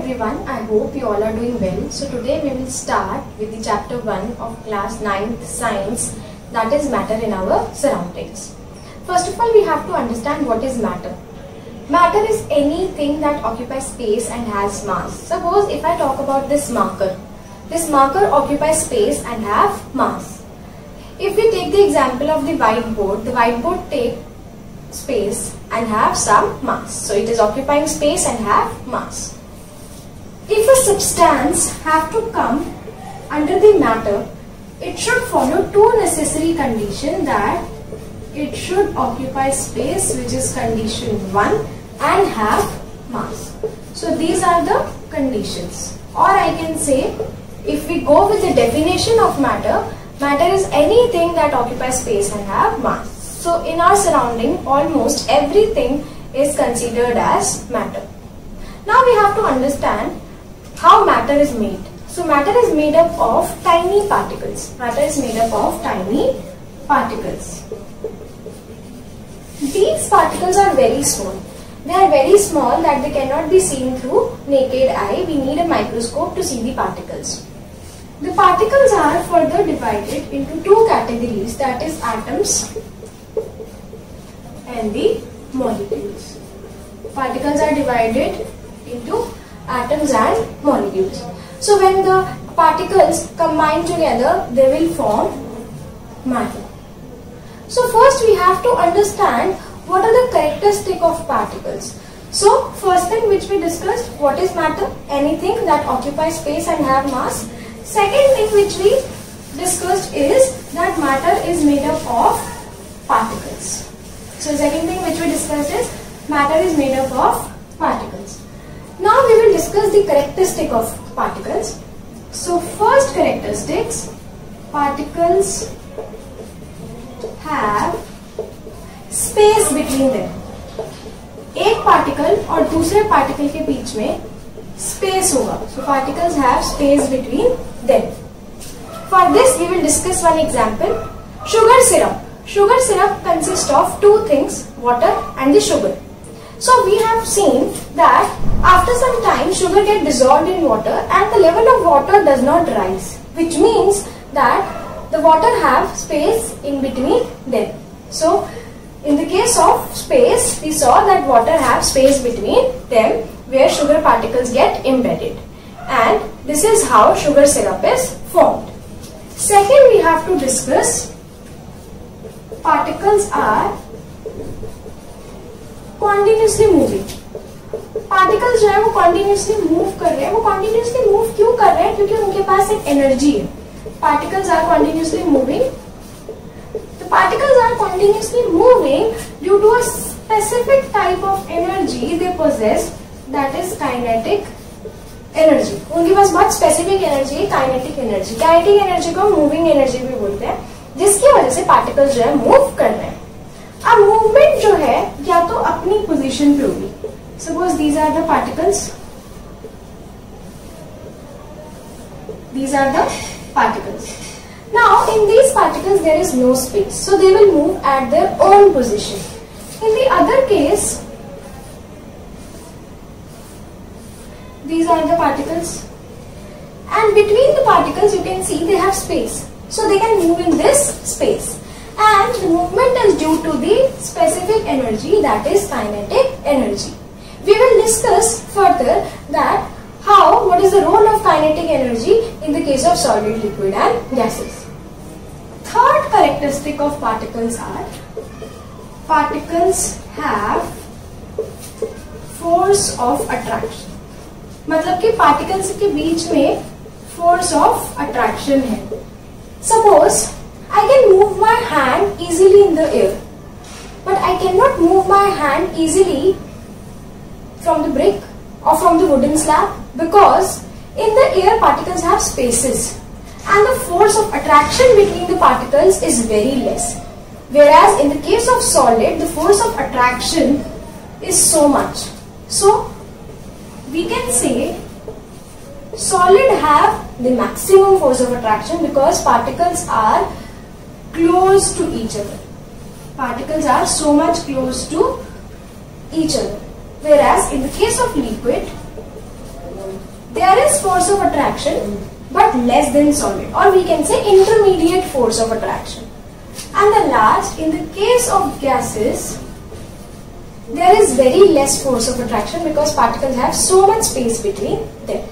everyone, I hope you all are doing well. So today we will start with the chapter 1 of class 9th science, that is matter in our surroundings. First of all, we have to understand what is matter. Matter is anything that occupies space and has mass. Suppose if I talk about this marker occupies space and have mass. If we take the example of the whiteboard take space and have some mass. So it is occupying space and have mass. If a substance have to come under the matter, it should follow two necessary conditions, that it should occupy space, which is condition 1, and have mass. So these are the conditions. Or I can say, if we go with the definition of matter, matter is anything that occupies space and have mass. So in our surrounding, almost everything is considered as matter. Now we have to understand how matter is made. So matter is made up of tiny particles. Matter is made up of tiny particles. These particles are very small. They are very small that they cannot be seen through naked eye. We need a microscope to see the particles. The particles are further divided into two categories, that is atoms and the molecules. Particles are divided into atoms and molecules. So when the particles combine together, they will form matter. So first we have to understand what are the characteristics of particles. So first thing which we discussed, what is matter? Anything that occupies space and have mass. Second thing which we discussed is that matter is made up of particles. So second thing which we discussed is matter is made up of particles. Now we will discuss the characteristic of particles. So first characteristics, particles have space between them. एक particle और दूसरे particle के बीच में space होगा. So particles have space between them. For this we will discuss one example. Sugar syrup. Sugar syrup consists of two things, water and the sugar. So we have seen that after some time sugar gets dissolved in water and the level of water does not rise, which means that the water have space in between them. So in the case of space, we saw that water have space between them where sugar particles get embedded, and this is how sugar syrup is formed. Second, we have to discuss particles are continuously moving. Particles जो है वो continuously move कर रहे हैं. वो continuously move क्यों कर रहे हैं? क्योंकि उनके पास एक energy है. Particles are continuously moving. The particles are continuously moving due to a specific type of energy they possess, that is kinetic energy. उनके पास बहुत specific energy है, kinetic energy. Kinetic energy को moving energy भी बोलते हैं, जिसकी वजह से particles जो है move कर रहे हैं. अब मूवमेंट जो है या तो अपनी पोजीशन पे होगी. Suppose these are the particles. These are the particles. Now in these particles there is no space, so they will move at their own position. In the other case, these are the particles, and between the particles you can see they have space, so they can move in this space. And the movement is due to the specific energy, that is kinetic energy. We will discuss further that what is the role of kinetic energy in the case of solid, liquid and gases. Third characteristic of particles are particles have force of attraction. मतलब कि particles के बीच में force of attraction है. Suppose I can move my hand easily in the air, but I cannot move my hand easily from the brick or from the wooden slab, because in the air particles have spaces and the force of attraction between the particles is very less. Whereas in the case of solid, the force of attraction is so much. So we can say solid have the maximum force of attraction because particles are close to each other. Particles are so much close to each other. Whereas in the case of liquid, less force of attraction but less than solid, or we can say intermediate force of attraction. And the last, in the case of gases, there is very less force of attraction because particles have so much space between them.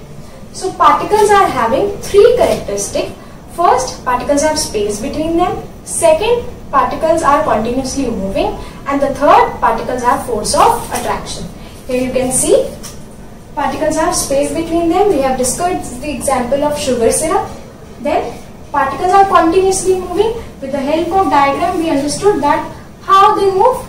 So particles are having three characteristics. First, particles have space between them. Second, particles are continuously moving. And the third, particles have force of attraction. Here you can see particles have space between them. We have discussed the example of sugar syrup. Then particles are continuously moving. With the help of diagram, we understood that how they move.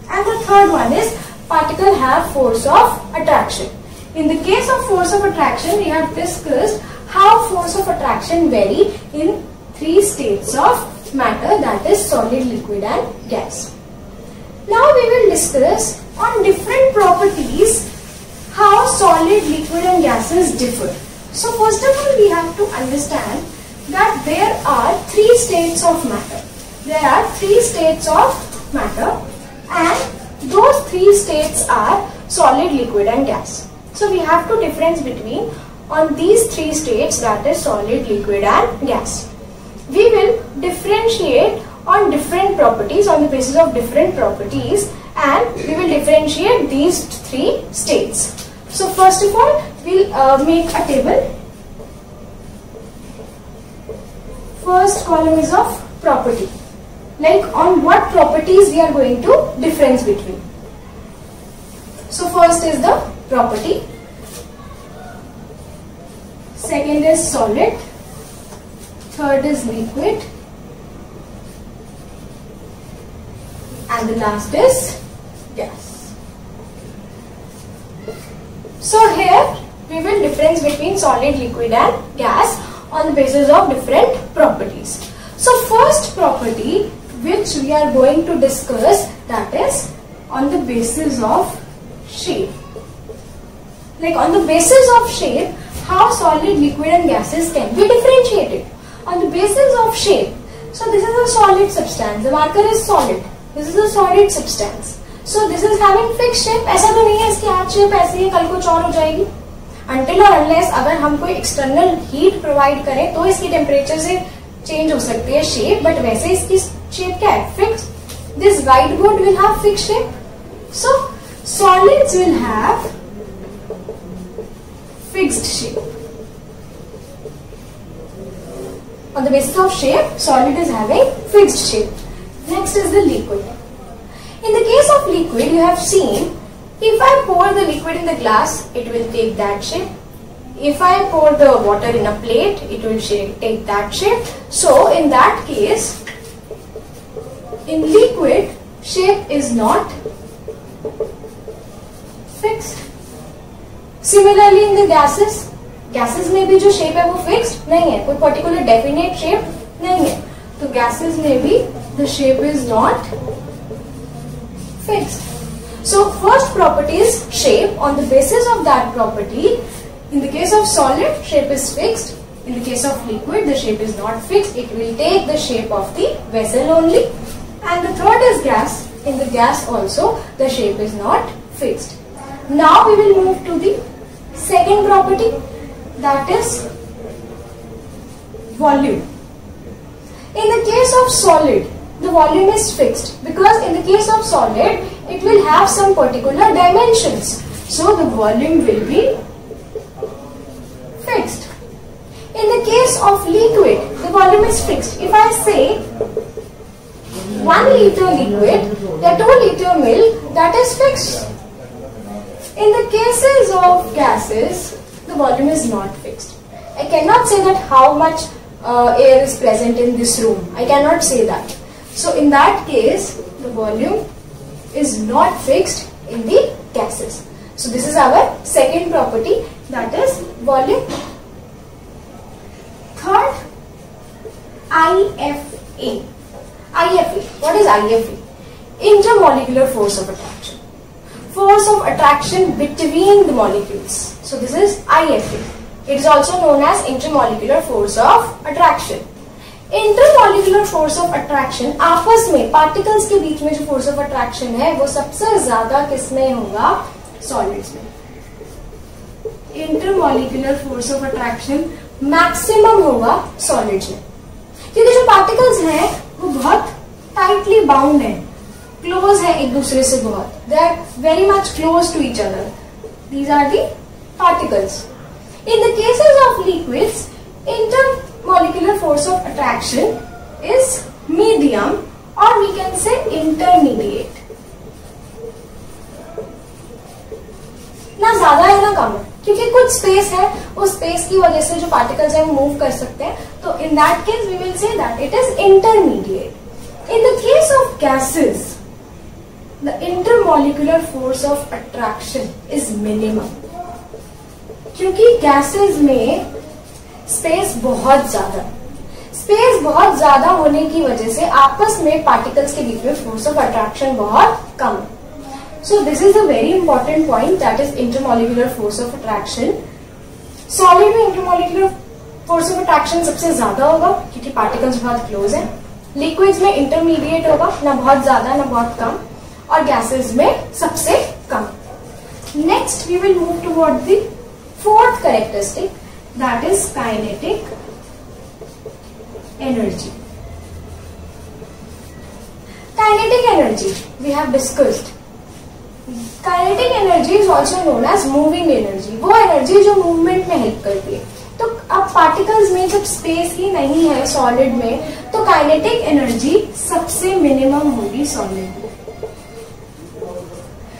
And the third one is particles have force of attraction. In the case of force of attraction, we have discussed how force of attraction vary in three states of matter, that is solid, liquid and gas. Now we will discuss on different properties how solid, liquid and gases differ. So first of all, we have to understand that there are three states of matter. There are three states of matter and those three states are solid, liquid and gas. So we have to difference between on these three states, that is solid, liquid and gas. We will differentiate on different properties, on the basis of different properties, and we will differentiate these three states. So first of all, we'll make a table. First column is of property, like on what properties we are going to difference between. So first is the property, second is solid, third is liquid, and the last is gas. So here we will difference between solid, liquid and gas on the basis of different properties. So first property which we are going to discuss, that is on the basis of shape. Like on the basis of shape, how solid, liquid and gases can be differentiated. On the basis of shape, so this is a solid substance, the marker is solid, this is a solid substance. So this is having fixed shape. ऐसा तो नहीं है इसकी आज shape ऐसी है कल कुछ और हो जाएगी. Until or unless अगर हम कोई external heat provide करें तो इसकी temperature से change हो सकती है shape, but वैसे इसकी shape क्या है? Fixed. This whiteboard will have fixed shape. So solids will have fixed shape. On the basis of shape, solid is having fixed shape. Next is the liquid. In the case of liquid, you have seen, if I pour the liquid in the glass, it will take that shape. If I pour the water in a plate, it will take that shape. So, in that case, in liquid, shape is not fixed. Similarly, in the gases, gases में भी जो shape है वो fixed नहीं है, कोई particular definite shape नहीं है. तो gases में भी the shape is not fixed. So first property is shape. On the basis of that property, in the case of solid, shape is fixed. In the case of liquid, the shape is not fixed. It will take the shape of the vessel only. And the third is gas. In the gas also, the shape is not fixed. Now we will move to the second property, that is volume. In the case of solid, the volume is fixed because in the case of solid, it will have some particular dimensions. So the volume will be fixed. In the case of liquid, the volume is fixed. If I say 1 liter liquid, the 2 liter milk, that is fixed. In the cases of gases, the volume is not fixed. I cannot say that how much air is present in this room. I cannot say that. So in that case, the volume is not fixed in the gases. So this is our second property, that is volume. Third, IFA. IFA. What is IFA? Intermolecular force of attraction. Force of attraction between the molecules. So this is IFA. It is also known as intermolecular force of attraction. Intermolecular force of attraction, आपस में particles के बीच में जो force of attraction है वो सबसे ज्यादा किसमें होगा? सॉलिड्स में. Intermolecular force of attraction maximum होगा सॉलिड्स में, क्योंकि जो पार्टिकल्स हैं वो बहुत टाइटली बाउंड है, क्लोज है एक दूसरे से बहुत, they are very much close to each other. These are the particles. In the cases of liquids, intermolecular force of attraction is medium or we can say intermediate. ना ज्यादा है ना कम है, क्योंकि कुछ स्पेस है, उस स्पेस की वजह से जो पार्टिकल्स है वो मूव कर सकते हैं, तो in that case we will say that it is intermediate. In the case of gases, the intermolecular force of attraction is minimum, क्योंकि गैसेस में स्पेस बहुत ज्यादा होने की वजह से आपस में पार्टिकल्स के बीच में फोर्स ऑफ अट्रैक्शन बहुत कम है. So this is a very important point, that is intermolecular force of attraction. Solid में इंटरमॉलिक्यूलर फोर्स ऑफ अट्रैक्शन सबसे ज्यादा होगा क्योंकि पार्टिकल्स बहुत क्लोज हैं. लिक्विड्स में इंटरमीडिएट होगा, ना बहुत ज्यादा ना बहुत कम, और गैसेस में सबसे कम. Next we will move toward the fourth characteristic, that is kinetic energy. Kinetic energy we have discussed. Kinetic energy is also known as moving energy. वो एनर्जी जो मूवमेंट में हेल्प करती है. तो अब पार्टिकल्स में जब स्पेस ही नहीं है सॉलिड में, तो काइनेटिक एनर्जी सबसे मिनिमम होगी सॉलिड में,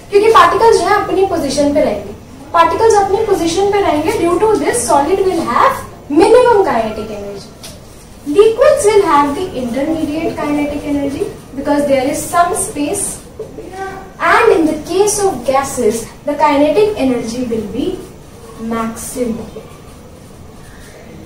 क्योंकि पार्टिकल्स जो है अपनी पोजीशन पे रहेंगे. पार्टिकल्स अपनी पोजीशन पे रहेंगे, due to this solid will have minimum kinetic energy. Liquids will have the intermediate kinetic energy because there is some space, and in the case of gases the kinetic energy will be maximum.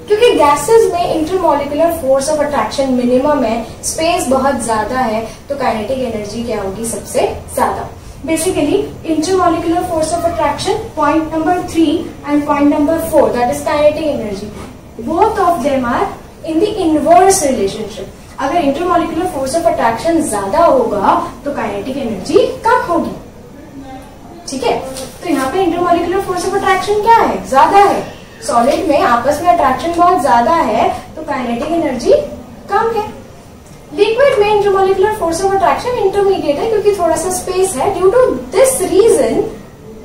क्योंकि gases में intermolecular force of attraction minimum है, space बहुत ज्यादा है, तो kinetic energy क्या होगी सबसे ज्यादा. Basically, intermolecular force of attraction, point number 3 and point number 4, that is kinetic energy. Both of them are in the inverse relationship. अगर intermolecular force of attraction ज्यादा होगा तो kinetic energy कम होगी. ठीक है, तो यहाँ पे intermolecular force of attraction क्या है? ज्यादा है. Solid में आपस में attraction बहुत ज्यादा है, तो kinetic energy कम है. लिक्विड में intermolecular force of attraction intermediate है, क्योंकि थोड़ा सा स्पेस है. Due to this reason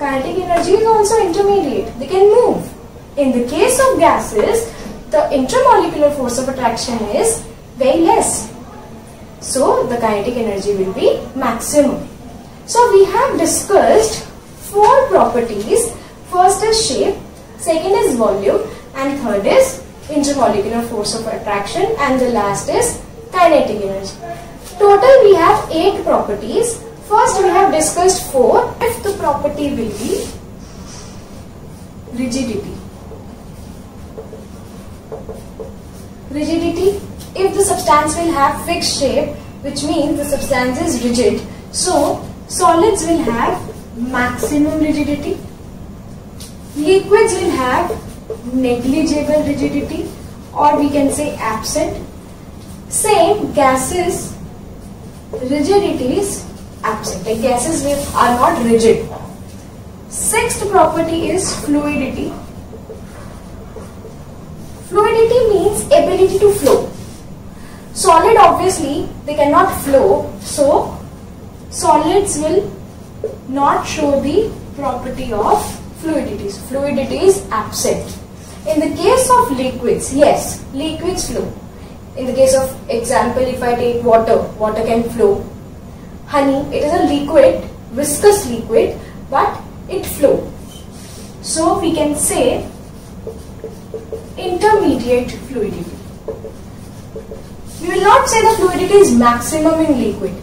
kinetic energy is also intermediate, they can move. In the case of gases the intermolecular force of attraction is very less, so the kinetic energy will be maximum. So we have discussed 4 properties. First is shape, second is volume, and third is intermolecular force of attraction, and the last is kinetic energy. Total we have 8 properties. First we have discussed 4. Fifth property will be rigidity. Rigidity, if the substance will have fixed shape, which means the substance is rigid, so solids will have maximum rigidity. Liquids will have negligible rigidity, or we can say absent. Same, gases rigidity is absent, like gases are not rigid. Sixth property is fluidity. Fluidity means ability to flow. Solid obviously they cannot flow, so solids will not show the property of fluidity. Fluidity is absent. In the case of liquids, yes, liquids flow. In the case of example, if I take water, water can flow. Honey, it is a liquid, viscous liquid, but it flows. So we can say intermediate fluidity. We will not say the fluidity is maximum in liquid.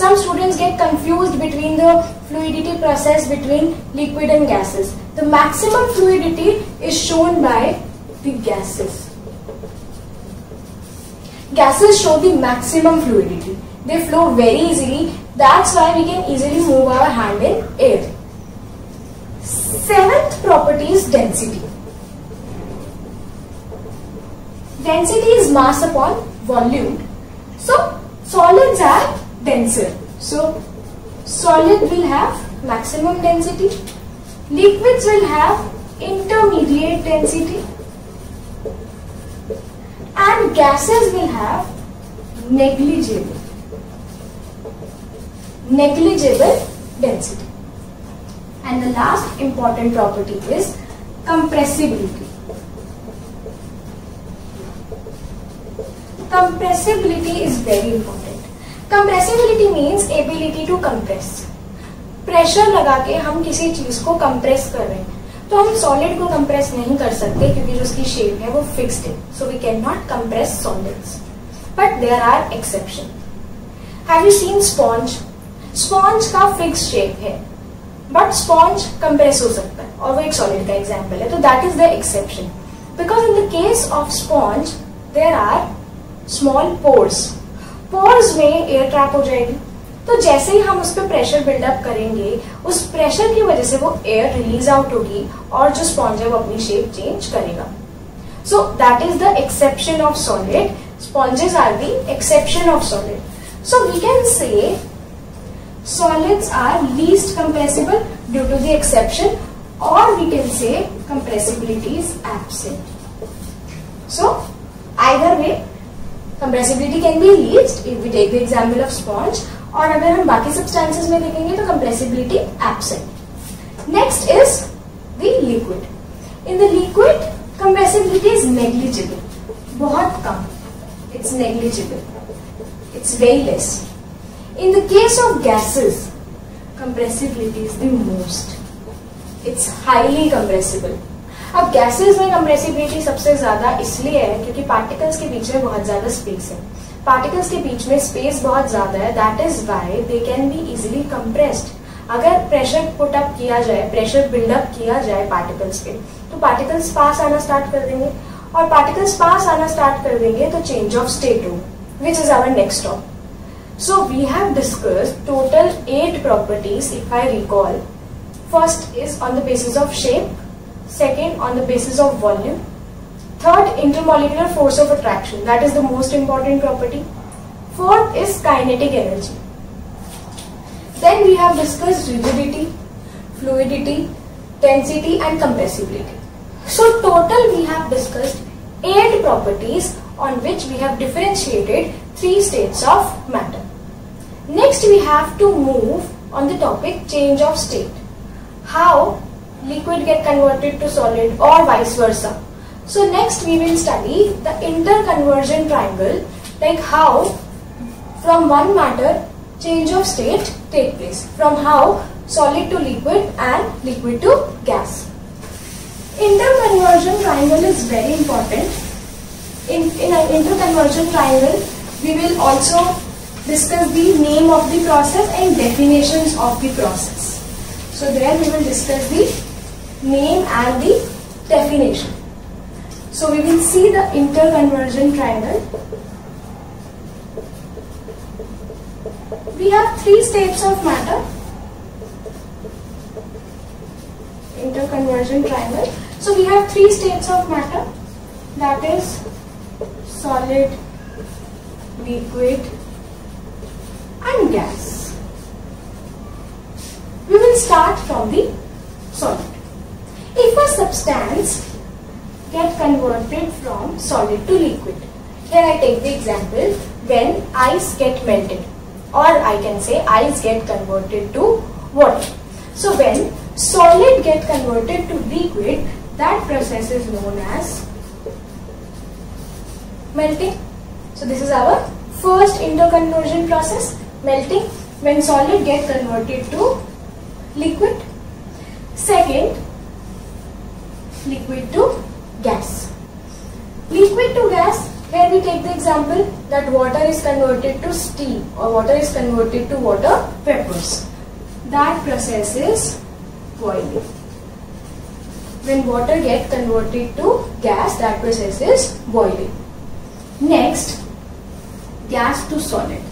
Some students get confused between the fluidity process between liquid and gases. The maximum fluidity is shown by the gases. Gases show the maximum fluidity. They flow very easily. That's why we can easily move our hand in air. Seventh property is density. Density is mass upon volume. So solids are denser. So solid will have maximum density. Liquids will have intermediate density, and gases will have negligible density. And the last important property is compressibility. Compressibility is very important. Compressibility means ability to compress. Pressure लगा के हम किसी चीज को compress कर रहे हैं, तो हम सॉलिड को कंप्रेस नहीं कर सकते क्योंकि जो उसकी शेप है वो फिक्स्ड है. So we can not compress solids, but there are exception. Have you seen sponge? Sponge का फिक्स्ड शेप है, बट स्पॉन्ज कंप्रेस हो सकता है और वो एक सॉलिड का एग्जांपल है. तो that is the exception, because in the case of sponge there are small pores. Pores में एयर ट्रैप हो जाएगी, तो जैसे ही हम उस पर प्रेशर बिल्डअप करेंगे, उस प्रेशर की वजह से वो एयर रिलीज आउट होगी और जो स्पॉन्ज है वो अपनी शेप चेंज करेगा. So that is the exception of solid. Sponges are the exception of solid. So we can say solids are least compressible due to the exception, or we can say compressibility is absent. So either way compressibility can be least if we take the example of sponge, और अगर हम बाकी substances में देखेंगे तो compressibility absent. Next is the liquid. In the liquid compressibility is negligible, बहुत कम. It's negligible. It's very less. In the case of gases, compressibility is the most. It's highly compressible. अब gases में compressibility सबसे ज्यादा इसलिए है क्योंकि particles के बीच में बहुत ज्यादा space है. Particles के बीच में space बहुत ज्यादा है. That is why they can be easily compressed. अगर pressure put up किया जाए, pressure build up किया जाए particles पे, तो particles पास आना start कर देंगे, और particles पास आना start कर देंगे तो change of state हो, which is our next stop. So we have discussed total 8 properties if I recall. First is on the basis of shape, second on the basis of volume, third intermolecular force of attraction, that is the most important property, fourth is kinetic energy. Then we have discussed rigidity, fluidity, density and compressibility. So total we have discussed 8 properties on which we have differentiated 3 states of matter. Next we have to move on the topic change of state. How liquid get converted to solid or vice versa. So next we will study the interconversion triangle, like how from one matter change of state take place, from how solid to liquid and liquid to gas. Interconversion triangle is very important. In an interconversion triangle we will also discuss the name of the process and definitions of the process. So there we will discuss the name and the definition. So we will see the interconversion triangle. We have 3 states of matter. Interconversion triangle. So we have 3 states of matter, that is solid, liquid and gas. We will start from the solid. If a substance get converted from solid to liquid, here I take the example when ice get melted, or I can say ice get converted to water. So when solid get converted to liquid, that process is known as melting. So this is our first interconversion process, melting, when solid get converted to liquid. Second, liquid to gas. Liquid to gas, here we take the example that water is converted to steam or water is converted to water vapors. That process is boiling. When water get converted to gas, that process is boiling. Next, gas to solid.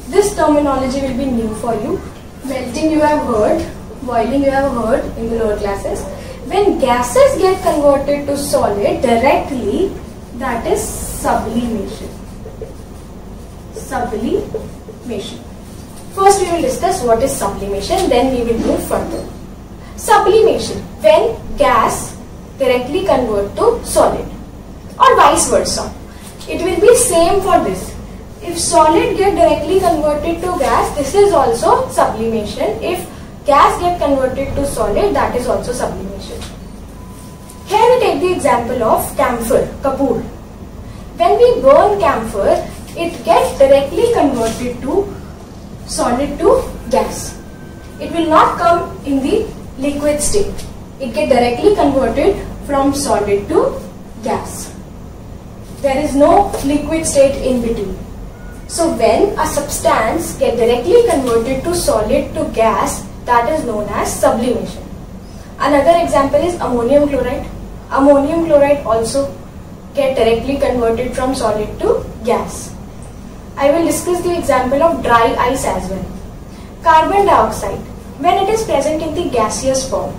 This terminology will be new for you. Melting you have heard, boiling you have heard in the lower classes. When gases get converted to solid directly, that is sublimation. Sublimation. First we will discuss what is sublimation, then we will move further. Sublimation, when gas directly convert to solid, or vice versa. It will be same for this. If solid get directly converted to gas, this is also sublimation. If gas get converted to solid, that is also sublimation. Here we take the example of camphor, kapoor. When we burn camphor, it gets directly converted to solid to gas. It will not come in the liquid state. It gets directly converted from solid to gas. There is no liquid state in between. So when a substance gets directly converted to solid to gas, that is known as sublimation. Another example is ammonium chloride. Ammonium chloride also get directly converted from solid to gas. I will discuss the example of dry ice as well. Carbon dioxide, when it is present in the gaseous form,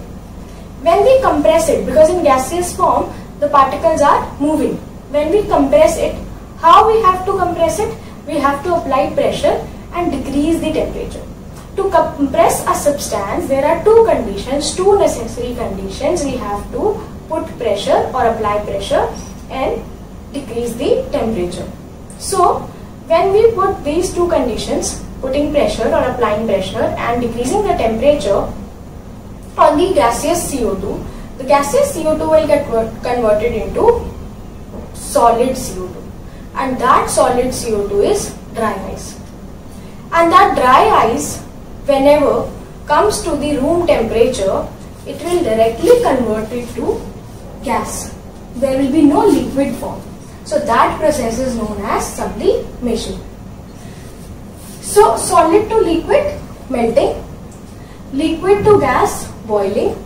when we compress it, because in gaseous form the particles are moving, when we compress it, how we have to compress it? We have to apply pressure and decrease the temperature. To compress a substance, there are two conditions, two necessary conditions. We have to put pressure or apply pressure and decrease the temperature. So, when we put these two conditions, putting pressure or applying pressure and decreasing the temperature on the gaseous CO2, the gaseous CO2 will get converted into solid CO2. And that solid CO2 is dry ice. And that dry ice, whenever comes to the room temperature, it will directly convert it to gas. There will be no liquid form. So that process is known as sublimation. So solid to liquid, melting, liquid to gas, boiling,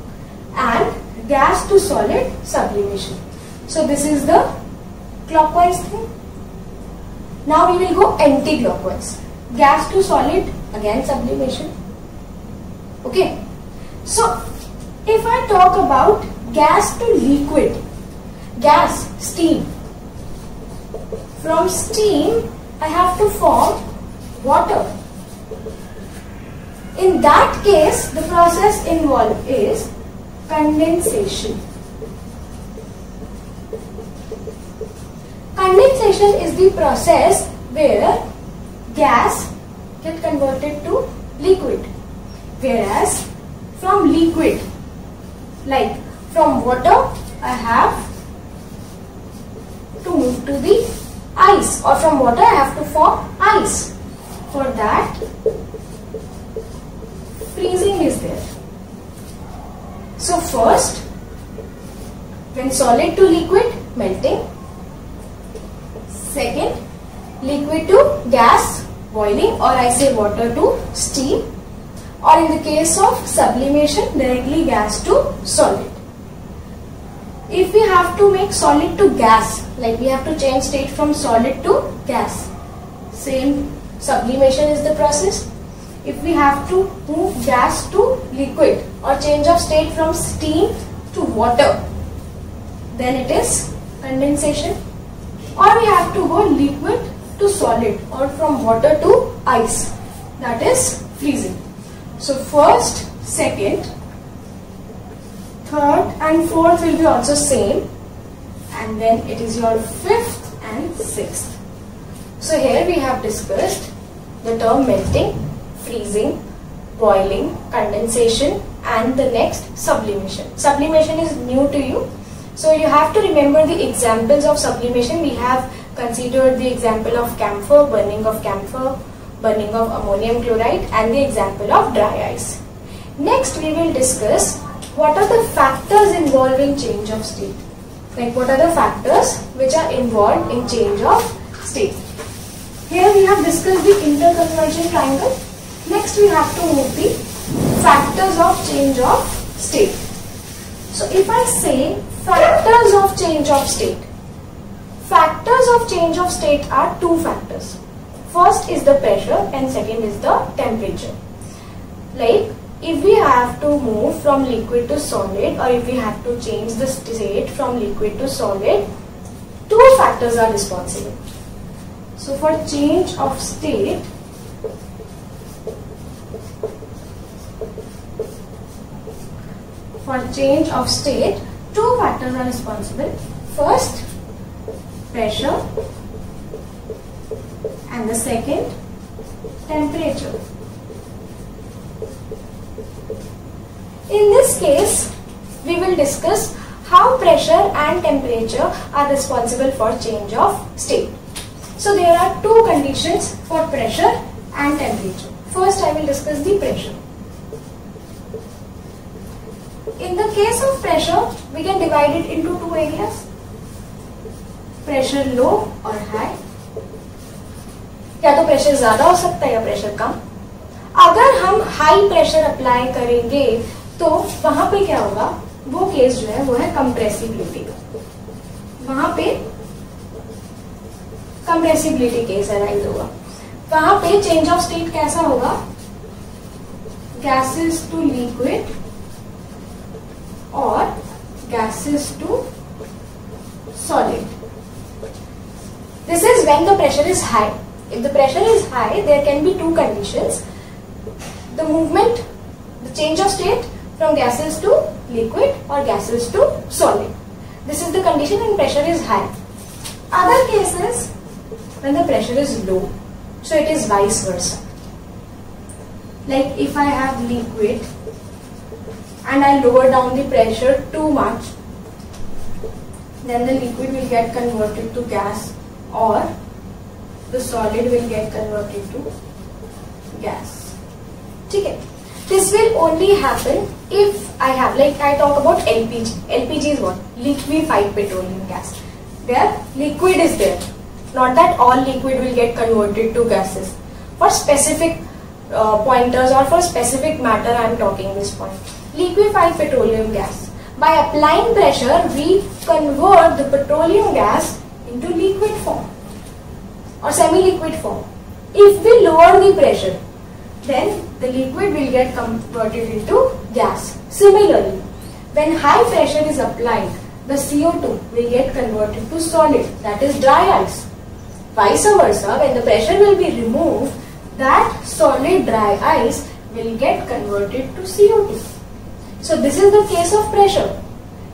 and gas to solid, sublimation. So this is the clockwise thing. Now we will go anti-clockwise. Gas to solid, again sublimation. Okay. So if I talk about gas to liquid, gas, steam. From steam, I have to form water. In that case, the process involved is condensation. Condensation is the process where gas gets converted to liquid, whereas from liquid, like from water, I have to move to the ice, or from water I have to form ice. For that, freezing is there. So first, when solid to liquid, melting. Second, liquid to gas, boiling, or I say water to steam, or in the case of sublimation, directly gas to solid. If we have to make solid to gas, like we have to change state from solid to gas, same sublimation is the process. If we have to move gas to liquid or change of state from steam to water, then it is condensation. Or we have to go liquid to solid or from water to ice, that is freezing. So first, second, third and fourth will be also same, and then it is your fifth and sixth. So here we have discussed the term melting, freezing, boiling, condensation, and the next sublimation. Sublimation is new to you. So you have to remember the examples of sublimation. We have considered the example of camphor, burning of ammonium chloride, and the example of dry ice. Next we will discuss what are the factors involved in change of state. Like what are the factors which are involved in change of state. Here we have discussed the interconversion triangle. Next we have to move the factors of change of state. So if I say factors of change of state, factors of change of state are two factors. First is the pressure and second is the temperature. Like if we have to move from liquid to solid, or if we have to change the state from liquid to solid, two factors are responsible. So for change of state, for change of state, two factors are responsible. First, pressure, and the second, temperature. In this case, we will discuss how pressure and temperature are responsible for change of state. So there are two conditions for pressure and temperature. First, I will discuss the pressure. In the case of pressure, we can divide it into two areas. Pressure low और high. या तो pressure ज्यादा हो सकता है या pressure कम. अगर हम हाई प्रेशर अप्लाई करेंगे तो वहां पे क्या होगा, वो केस जो है वो है कंप्रेसिबिलिटी का. वहां पे कंप्रेसिबिलिटी केस अराइज होगा. वहां पे चेंज ऑफ स्टेट कैसा होगा, गैसेस टू लिक्विड और gases to solid. This is when the pressure is high. If the pressure is high, there can be two conditions. The movement, the change of state from gases to liquid or gases to solid. This is the condition when pressure is high. Other cases, when the pressure is low. So it is vice versa. Like if I have liquid and I lower down the pressure too much, then the liquid will get converted to gas or the solid will get converted to gas. Okay. This will only happen if I have, like I talk about LPG. LPG is what? Liquefied petroleum gas. There liquid is there. Not that all liquid will get converted to gases. For specific pointers or for specific matter I am talking this point. Liquefied petroleum gas. By applying pressure, we convert the petroleum gas into liquid form or semi-liquid form. If we lower the pressure, then the liquid will get converted into gas. Similarly, when high pressure is applied, the CO2 will get converted to solid, that is dry ice. Vice versa, when the pressure will be removed, that solid dry ice will get converted to CO2. So this is the case of pressure.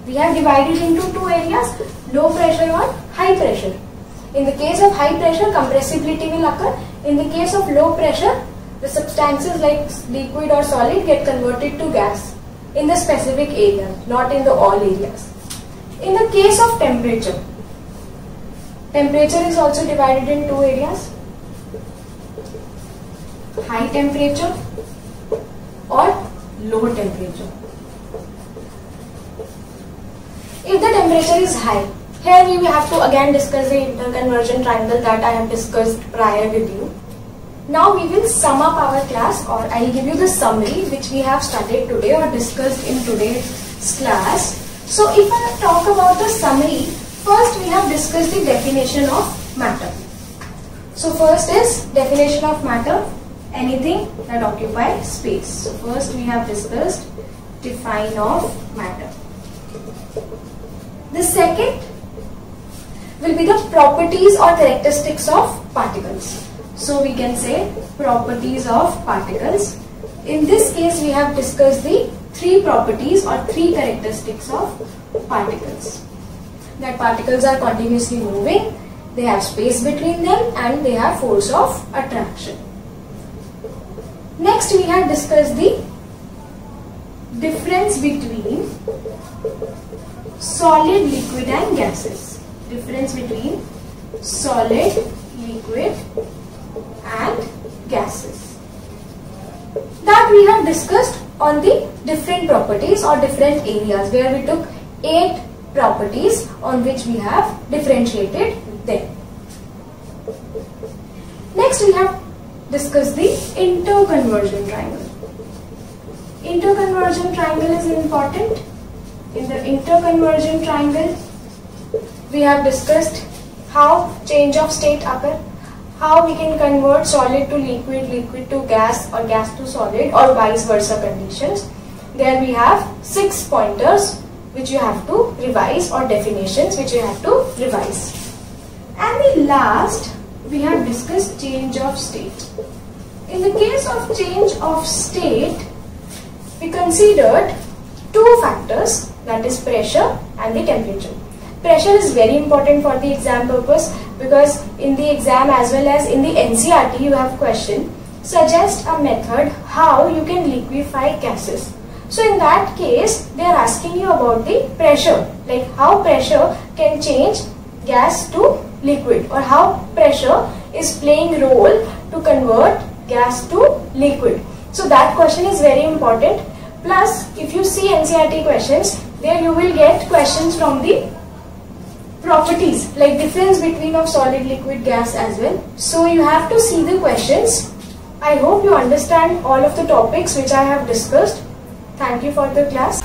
We have divided into two areas, low pressure or high pressure. In the case of high pressure, compressibility will occur. In the case of low pressure, the substances like liquid or solid get converted to gas in the specific area, not in the all areas. In the case of temperature, temperature is also divided in two areas, high temperature or low temperature. If the temperature is high, here we will have to again discuss the interconversion triangle that I have discussed prior with you. Now we will sum up our class, or I will give you the summary which we have studied today or discussed in today's class. So if I talk about the summary, first we have discussed the definition of matter. So first is definition of matter, anything that occupies space. So first we have discussed define of matter. The second will be the properties or characteristics of particles. So we can say properties of particles. In this case we have discussed the three properties or three characteristics of particles. That particles are continuously moving, they have space between them and they have force of attraction. Next we have discussed the difference between solid, liquid and gases. Difference between solid, liquid and gases. That we have discussed on the different properties or different areas, where we took 8 properties on which we have differentiated them. Next we have discussed the interconversion triangle. Interconversion triangle is important. In the interconversion triangle, we have discussed how change of state occur, how we can convert solid to liquid, liquid to gas or gas to solid or vice versa conditions. There we have 6 pointers which you have to revise or definitions which you have to revise. And the last we have discussed change of state. In the case of change of state, we considered two factors, that is pressure and the temperature. Pressure is very important for the exam purpose because in the exam as well as in the NCERT you have question, suggest a method how you can liquefy gases. So in that case they are asking you about the pressure, like how pressure can change gas to liquid or how pressure is playing role to convert gas to liquid. So that question is very important. Plus if you see NCERT questions, there you will get questions from the properties like difference between of solid, liquid, gas as well. So you have to see the questions. I hope you understand all of the topics which I have discussed. Thank you for the class.